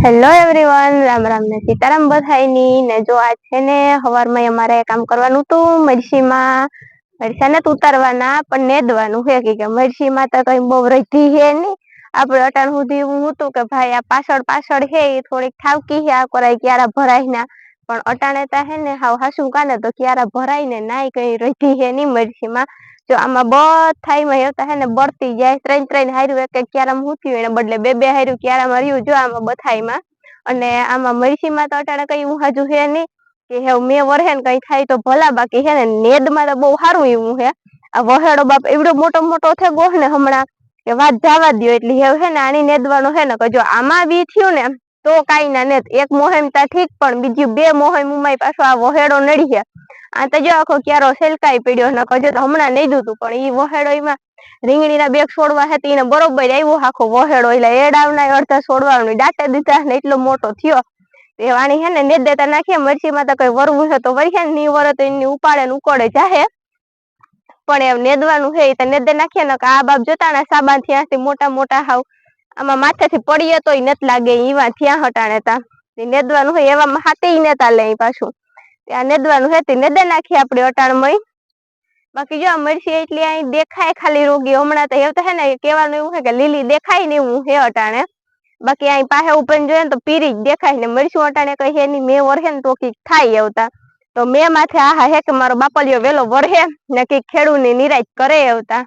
Hello everyone, Ram Ram ને સીતારામ બધાયની ને જો આજ છે ને હવારમાં અમારે કામ કરવાનું હતું મરસા નથી ઉતારવાના પણ નેદવાનું હે કે મરસીમાં તો કઈ બહુ રધી હે ની આપડે અટાણ સુધી એવું હતું કે ભાઈ આ પાછળ પાછળ હે એ થોડીક ઠાવકી હે આ કરાય ક્યારા ભરાય ના પણ અટાણે તા હે ને હાવ હાસું કાને તો ક્યારા ભરાય ને નાય કઈ રધી હે ની મરસીમાં જો આમાં બધાયમાં હેતા હે ને બળતી જાય ત્રણ ત્રણ હાર્યું એક એક ક્યારામાં મૂક્યું એને બદલે બે બે હાર્યું ક્યારામાં રહ્યું જો આમાં બથાઈમાં અને આમાં મરસીમાં તો અટાણે કઈ હાજુ હે નહીં કે હે મેં વરહે ને કઈ થાય તો ભલા બાકી હે ને નેદમાં તો બહુ સારું એવું હે આ વહેડો બાપ એવડો મોટો મોટો થયો ને હમણાં કે વાત જવા દો એટલે હે ને આની નેદવાનો હે ને કે જો આમાં બી થયું ને તો કઈ ના નેત એક મોહેમ તા ઠીક પણ બીજું બે મોહેમ ઉમાય પાછો આ વહેડો નડી છે આ તો જો આખો ક્યારો સેલકાઈ પડ્યો ને કજો તો હમણાં નહીં દૂતું પણ ઈ વહેડો એમાં રીંગણીના બેગ છોડવા હતી ને બરોબર આવ્યો આખો વહેડો એટલે એડાવના અડધા છોડવાનું દાંતે દીધા ને એટલો મોટો થયો એ વાણી હે ને નેદ દેતા નાખીએ મરચીમાં તો કઈ વરવું છે તો વરસે ને ની વરે તો એની ઉપાડે ને ઉકોડે જાહે પણ એમ નેદવાનું હે તો નેદે નાખીએ ને આ બાપ જોતા ને સાબા થયાથી મોટા મોટા હાવ આમાં માથેથી પડીએ તોય નથી લાગે એવા થયા હટાણે તા નેદવાનું હોય એવામાં હાથી નેતા લે પાછું ત્યાં નેદવાનું હે નેદે નાખીએ આપડે અટાણમાં બાકી જો મરસી એટલી અહીં દેખાય ખાલી રોગી હમણાં તો એવું તો હે ને કહેવાનું એવું હે કે લીલી દેખાય ને એવું હે અટાણે બાકી અહીં પાસે ઉપર જોઈએ ને તો પીરી જ દેખાય ને મરસું અટાણે કઈ હે ની મેં વરહે ને તો કઈક થાય આવતા તો મેં માથે આહા હે કે મારો બાપલિયો વેલો વરહે ને કઈક ખેડૂત ની નિરાશ કરે આવતા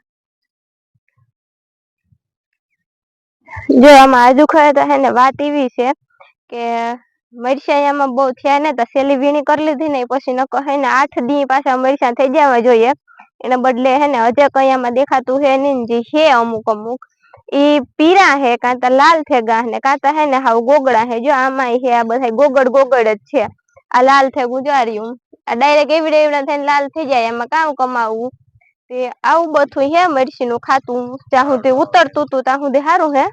જો આમાં આજુ ખરે તો હે ને વાત એવી છે કે મરસિયામાં બહુ થયા ને તો સેલી વીણી કરી લીધી ને પછી ન કહે ને 8 દી પાછા મરસા થઈ જવા જોઈએ એના બદલે હે ને હજે કઈ આમાં દેખાતું હે ને જે હે અમુક અમુક ઈ પીરા હે કાં તો લાલ થેગા ને કાં તો હે ને હાવ ગોગડા હે જો આમાં હે આ બધા ગોગડ ગોગડ જ છે આ લાલ થેગું જાર્યું આ ડાયરેક્ટ એવડે એવડા થઈને લાલ થઈ જાય એમાં કામ કમાવવું તે આવું બધું હે મરસી નું ખાતું જ્યાં સુધી ઉતરતું તું ત્યાં સુધી સારું હે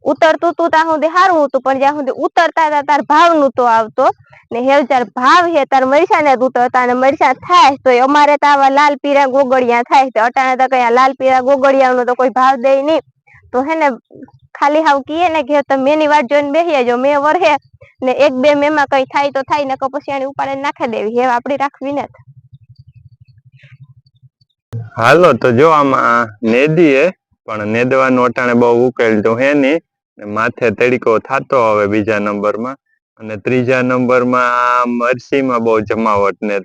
ઉતરતું તું ત્યાં સુધી સારું હતું પણ જ્યાં સુધી ઉતરતા હતા તાર ભાવ નતો આવતો ને હેવ ચાર ભાવ હે તાર મરસા ને ઉતરતા અને મરસા થાય તો અમારે તો આવા લાલ પીરા ગોગડિયા થાય છે અટાણે તો કઈ લાલ પીરા ગોગડિયા નો તો કોઈ ભાવ દે નહીં તો હે ને ખાલી હાવ કીએ ને કે તમે મેની વાત જોઈને બેસી જો મેં વરહે ને એક બે મેમાં કઈ થાય તો થાય ને પછી આની ઉપાડે નાખી દેવી હે આપડી રાખવી ને હાલો તો જો આમાં નેદી હે પણ નેદવાનું અટાણે બહુ ઉકેલ તો હે નહીં માથે તડકો થતો હવે બીજા નંબરમાં અને ત્રીજા નંબરમાં મરસીમાં બહુ જમાવટ ને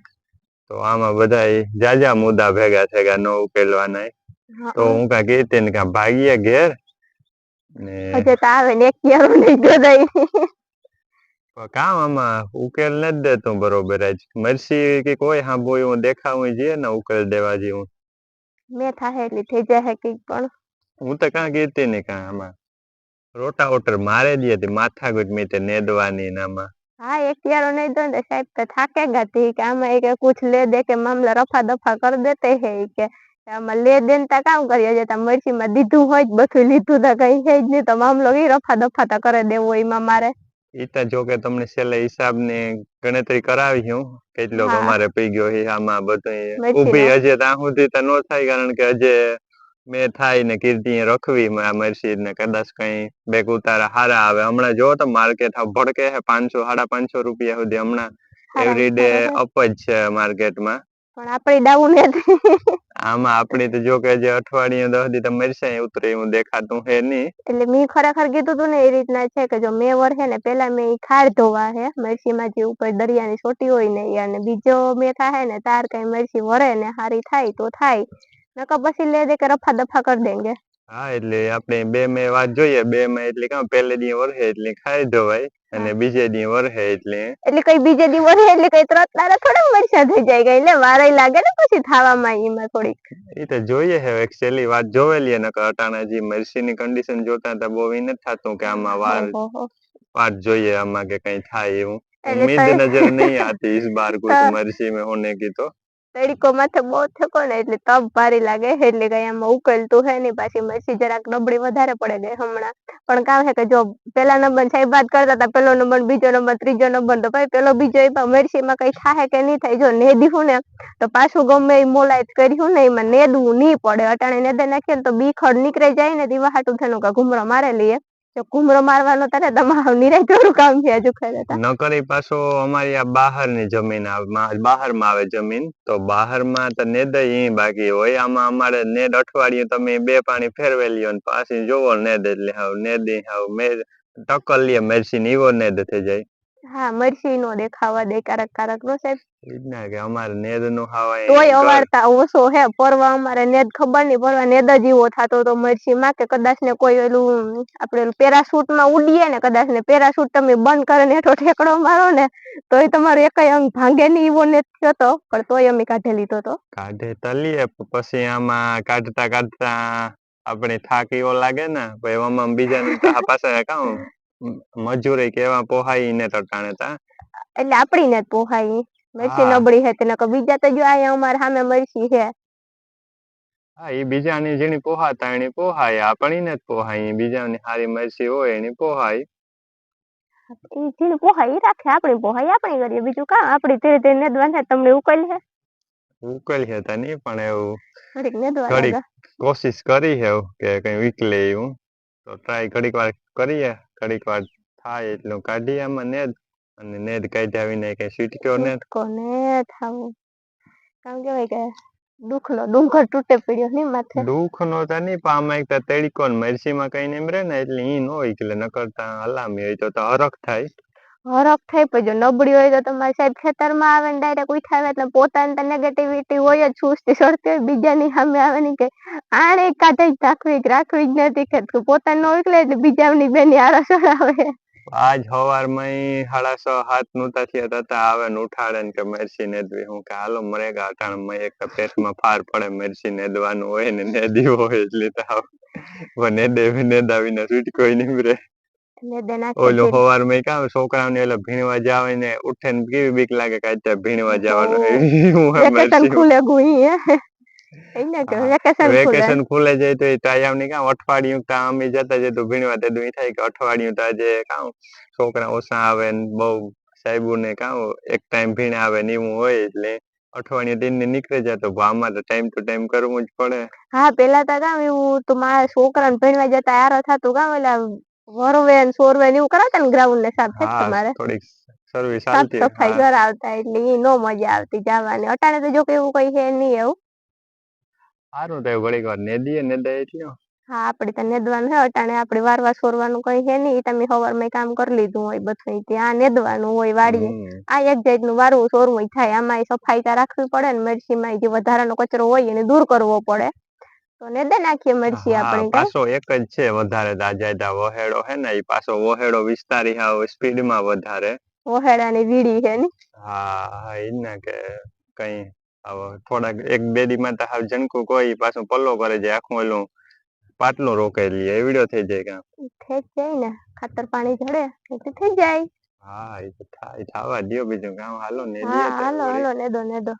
તો આમાં બધા જાજા મુદ્દા ભેગા થેગા ન ઉકેલવાના તો હું કાંઈ કહેતી ને કાં ભાગીએ ઘેર ને હજે તો આવે ને એક યારો નહીં ગોદાઈ કામ આમાં ઉકેલ નથી દેતું બરોબર જ મરસી કે કોઈ સાંભળ્યું હું દેખાવું જોઈએ ને ઉકેલ દેવા જેવું મેં થાહે એટલી થઈ જાય કઈક પણ હું તો કાં કહેતી ને કાં આમાં રોટાવોટર મારે દી હતી માથાકૂટ મીતે નેદવાની ને આમાં हाँ एक यारो नहीं दो साहब तो थाकेगा ठीक है हम एक कुछ ले दे के मामला रफा दफा कर देते हैं कि ले देन ता काम करिए जता मरसी में दीधुं होय बधुं लीधुं ता कई है ज नहीं तो मामलो ई रफा दफा ता करे देवो एमां मारे ईता जो के तमने छेल्ले हिसाबनी गणतरी करावी हूं કેટલો અમારે પઈ ગયો હે આમાં બધું ઊભી હજે ત્યાં સુધી તો નો થાય કારણ કે હજે મેં થાય ને કીર્તિ રખવી આ મરસી ને કદાચ કઈ બેક ઉતારા હારા આવે હમણાં જો તો માર્કેટ ભડકે હે 500 550 રૂપિયા સુધી હમણાં એવરીડે અપ જ છે માર્કેટમાં પણ આપણી ડાઉન હતી આમાં આપણી તો જો કે જે અઠવાડિયે 10 દી તો મરસે ઉતરે એવું દેખાતું હે નહીં એટલે મેં ખરેખર કીધું તું ને એ રીતના છે કે જો મેં વરહે ને પેલા મેં ખાર ધોવા હે મરસીમાં જે ઉપર દરિયાની છોટી હોય ને અને બીજો મેં થાય ને તાર કઈ મરસી વરે ને હારી થાય તો થાય નકર પછી લે દે કે રફા દફા કરી દેંગે હા એટલે આપણે બે મે વાત જોઈએ બે મે એટલે કામ પહેલે દી વરહે એટલે ખાઈ ધોવાય અને બીજે દી વરહે એટલે કઈ બીજે દી વરહે એટલે કઈ ત્રણ તારા થોડા મરસા થઈ જાય કઈ એટલે વારે લાગે ને પછી થાવામાં એમાં થોડીક એ તો જોઈએ હે એક છેલ્લી વાત જોવેલી નકર અટાણા જે મરસીની કન્ડિશન જોતા તો બહુ ઈ નથી થાતું કે આમાં વાત જોઈએ આમાં કે કઈ થાય એવું उम्मीद नजर नहीं आती इस बार कुछ मरसी में होने की तो તડકો માથે બહુ થકો ને એટલે તપ ભારી લાગે એટલે કઈ આમાં ઉકલતું હે ને પાછી મરસી જરાક નબળી વધારે પડે ગઈ હમણાં પણ કામ હે કે જો પેલા નંબર સાહેબ વાત કરતા હતા પેલો નંબર બીજો નંબર ત્રીજો નંબર તો ભાઈ પેલો બીજો એ મરસીમાં કઈ થાય કે નહીં થાય જો નેદી હું ને તો પાછું ગમે એ મોલાયત કર્યું ને એમાં નેદવું નહીં પડે અટાણે નેદે નાખીએ ને તો બીખડ નીકળી જાય ને દીવા હાટું થેનું કે ઘુમરો મારે લઈએ જો ઘૂમરો મારવાનો તારે તમારું નિરાય થોડું કામ છે હજુ ખરે નકરી પાછો અમારી આ બહારની જમીન બહારમાં આવે જમીન તો બહારમાં તો નેદ બાકી હોય આમાં અમારે નેદ અઠવાડિયું તમે 2 પાણી ફેરવેલી અને પાછી જોવો નેદ એટલે હાવ નેદી હાવ ટક્કર લે મરસી એવો નેદ થઈ જાય. હા મરસી નો દેખાવા દે કારક નો સાહેબ ના કે અમારે નેદ નું હાવાય તોય અવારતા ઓછો હે પરવા અમારે નેદ ખબર નહીં પરવા નેદ જ એવો થતો તો મરસી માં કે કદાચ ને કોઈ ઓલું આપણે પેરાશૂટ માં ઉડીએ ને કદાચ ને પેરાશૂટ તમે બંધ કરીને હેઠો ઠેકડો મારો ને તોય તમારો એકય અંગ ભાંગે નહીં એવો નેદ થયો તો પણ તોય અમે કાઢે લીધો તો કાઢે તલીએ પછી આમાં કાઢતા આપણે થાક એવો લાગે ને પછી આમાં બીજાને પાછા કામ મજૂરી કેવા પોહાય ને ટટાણે તા એટલે આપડી ને પોહાય મરસી નબળી હે તેને બીજા તો જો આયા અમારે સામે મરસી છે. હા એ બીજાની જેની પોહાતા એની પોહાય આપણી ને જ પોહાય બીજાની હારી મરસી હોય એની પોહાય જેને પોહાય રાખે આપણી પોહાય આપણી કરીએ બીજું કામ આપડી ધીરે ધીરે નેદવાન તમને ઉકેલ છે તા નહીં પણ એવું ઘડીક કોશિશ કરી છે કે કઈ ઉકલે એવું તો ટ્રાય ઘડીક વાર કરીએ ઘડીક વાર થાય એટલું કાઢીએ આમાં નેદ અને નેદ કાઢ્યા વિના કઈ છૂટક્યો ને થાવું કામ કેવાય કે દુઃખ નો ડુંગર તૂટે પડ્યો નહીં માથે દુઃખ નો તો નહીં પણ આમાં એક તડીકો મરસી માં કઈ એમ રે ને એટલે ઈ નો એટલે નકરતા હલામી હોય તો હરખ થાય થઈ પછી નબળી હોય તો તમારે સાહેબ ખેતરમાં આવે ને ડાયરેક્ટ ઉઠાવે એટલે પોતાની તો નેગેટિવિટી હોય જ સુસ્તી સડતી હોય બીજાની સામે આવે ને કે આણે કાઢે રાખવી જ નથી કે પોતાનો ઉકલે એટલે બીજાની બેની આળસ આવે આજ સવારમાં 6:30-7 નૂતા થયા હતા આવે ને ઉઠાડે ને કે મરસી નેદવી હું કે હાલો મરેગા અટાણ એક પેટમાં ફાર પડે મરસી નેદવાનું હોય ને નેદી હોય એટલે નેદાવીને છૂટકો નીમરે ઓલો સવારમાં કામ છોકરાઓને ઓલા ભીણવા જાવ ને ઉઠે ને કેવી બીક લાગે કે અત્યારે ભીણવા જવાનું ખુલે ગુઈ વેકેશન ખુલે જાય તો તાયામ ની કામ અઠવાડિયું કામ જતા જતું ભીણવા તે થાય કે અઠવાડિયું તો આજે કામ છોકરા ઓછા આવે ને બહુ સાહેબો ને કામ એક ટાઈમ ભીણ આવે ને એવું હોય એટલે અઠવાડિયું દિન નીકળી જતો આમાં તો ટાઈમ ટુ ટાઈમ કરવું જ પડે. હા પેલા તો કામ એવું તો મારા છોકરાને ભીણવા જતા આરો થતું કામ એટલે વરવે ને સોરવે એવું કરાવતા ને ગ્રાઉન્ડ ને સાફ થાય તમારે થોડીક સર્વિસ સાફ સફાઈ કરાવતા એટલે ઈ નો મજા આવતી જવાની અટાણે તો જો કે એવું કઈ છે નહીં એવું સારું તો ઘડીક વાર નેદાય એટલે હા આપડે તો નેદવાનું હોય અટાણે આપડે વારવા સોરવાનું કઈ છે નહીં તમે સવારમાં કામ કરી લીધું હોય બધું ત્યાં નેદવાનું હોય વાડીએ આ એક જાતનું વારવું સોરવું થાય આમાં સફાઈ તો રાખવી પડે ને મરસીમાં જે વધારાનો કચરો હોય એને દૂર કરવો પડે તો નેદે નાખીએ મરસી આપણે પાછો એક જ છે વધારે દાજાયદા વહેડો હે ને ઈ પાછો વહેડો વિસ્તારી હાવ સ્પીડમાં વધારે વહેડાની વીડી છે ને હા ઈ ને કે કઈ થોડાક 1-2 દી માં તો હાવ જનકુ કોઈ પાછું પલ્લો કરે જાય આખું ઓલું પાટલું રોકાઈ લે એવડો થઈ જાય થઈ જાય ને ખાતર પાણી જડે એટલે થઈ જાય હા એ તો થાય થવા દયો બીજું કામ હાલો હાલો નેદો